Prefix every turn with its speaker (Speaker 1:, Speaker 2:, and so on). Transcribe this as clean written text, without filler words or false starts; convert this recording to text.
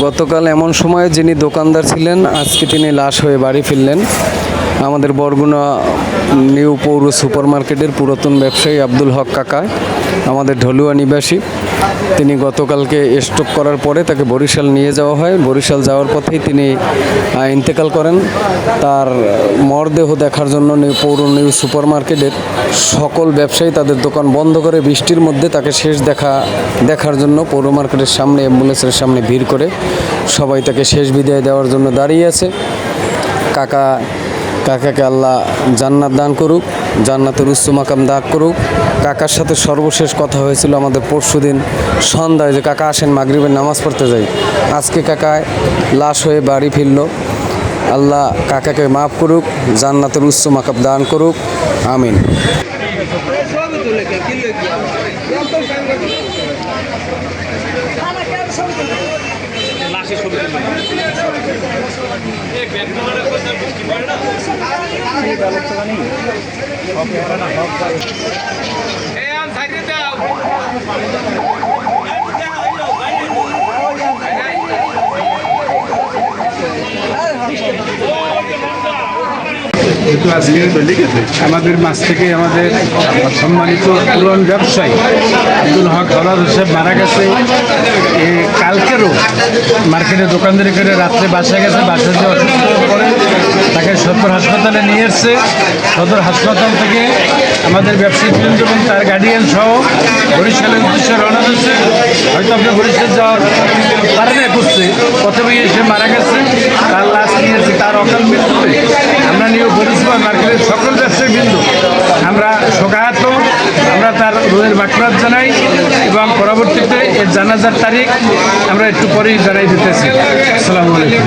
Speaker 1: গতকাল এমন সময়ে যিনি দোকানদার ছিলেন আজকে তিনি লাশ হয়ে বাড়ি ফিরলেন। আমাদের বরগুনা নিউ পৌর সুপার মার্কেটের পুরাতন ব্যবসায়ী আব্দুল হক কাকা, আমাদের ঢলুয়া নিবাসী। তিনি গতকালকে স্ট্রোক করার পরে তাকে বরিশাল নিয়ে যাওয়া হয়। বরিশাল যাওয়ার পথেই তিনি ইন্তেকাল করেন। তার মরদেহ দেখার জন্য পৌর নিউ সুপার মার্কেটের সকল ব্যবসায়ী তাদের দোকান বন্ধ করে বৃষ্টির মধ্যে তাকে শেষ দেখার জন্য পৌর মার্কেটের সামনে অ্যাম্বুলেন্সের সামনে ভিড় করে সবাই তাকে শেষ বিদায় দেওয়ার জন্য দাঁড়িয়ে আছে। কাকাকে আল্লাহ জান্নাত দান করুক, জান্নাতের উচ্চ মাকাম দান করুক। কাকার সাথে সর্বশেষ কথা হয়েছিল আমাদের পরশুদিন সন্ধ্যায়, যে কাকা আসেন মাগরিবের নামাজ পড়তে যাই। আজকে কাকায় লাশ হয়ে বাড়ি ফিরল। আল্লাহ কাকাকে মাফ করুক, জান্নাতের উচ্চ মাকাম দান করুক, আমিন।
Speaker 2: যেহেতু আজকে আমাদের মাছ থেকে আমাদের সম্মানিত পুরন ব্যবসায়ী আব্দুল হক হলাদ হোসেন মারা গেছে। কালকেরও মার্কেটে দোকানদারি করে রাত্রে বাসায় গেছে, বাসায় যে অসুস্থ পড়ে তাকে সদর হাসপাতালে নিয়ে এসছে। সদর হাসপাতাল থেকে আমাদের ব্যবসায়ীবৃন্দ এবং তার গার্ডিয়ান সহ বরিশালের উদ্দেশ্যে রওনা দিচ্ছে। হয়তো আপনি বরিশাল যাওয়ার কারণে করছে, প্রথমে এসে মারা গেছে। তার লাশ নিয়েছে, তার অকাল মৃত্যুতে আমরা নিয়ে বরিশাল মার্কেটের সকল ব্যবসায়ীবৃন্দ আমরা শোকাহত। আমরা তার রোহের মাগফিরাত জানাই এবং পরবর্তীতে এর জানাজার তারিখ আমরা একটু পরেই জানাই দিতেছি। আসসালামু আলাইকুম।